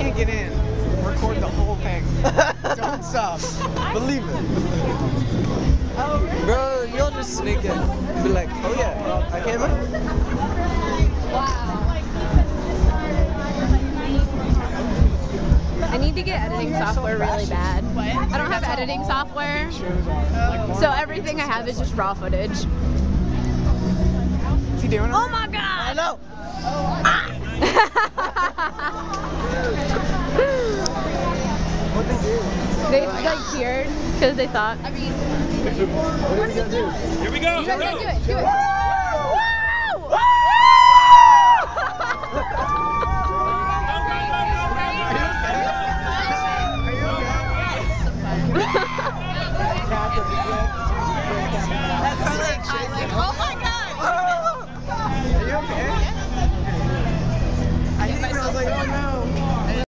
can't get in, record the whole thing. Don't stop. Believe it. Bro, you'll just sneak in. Be like, oh yeah, I came in. I need to get editing software really bad. I don't have editing software, so everything I have is just raw footage. Is he doing it? Oh my god! I know. What'd they do? They like cheered because they thought. What are you gonna do? Here we go. You guys gotta do it. Do it. Oh my god! Are you okay? I was like, oh no.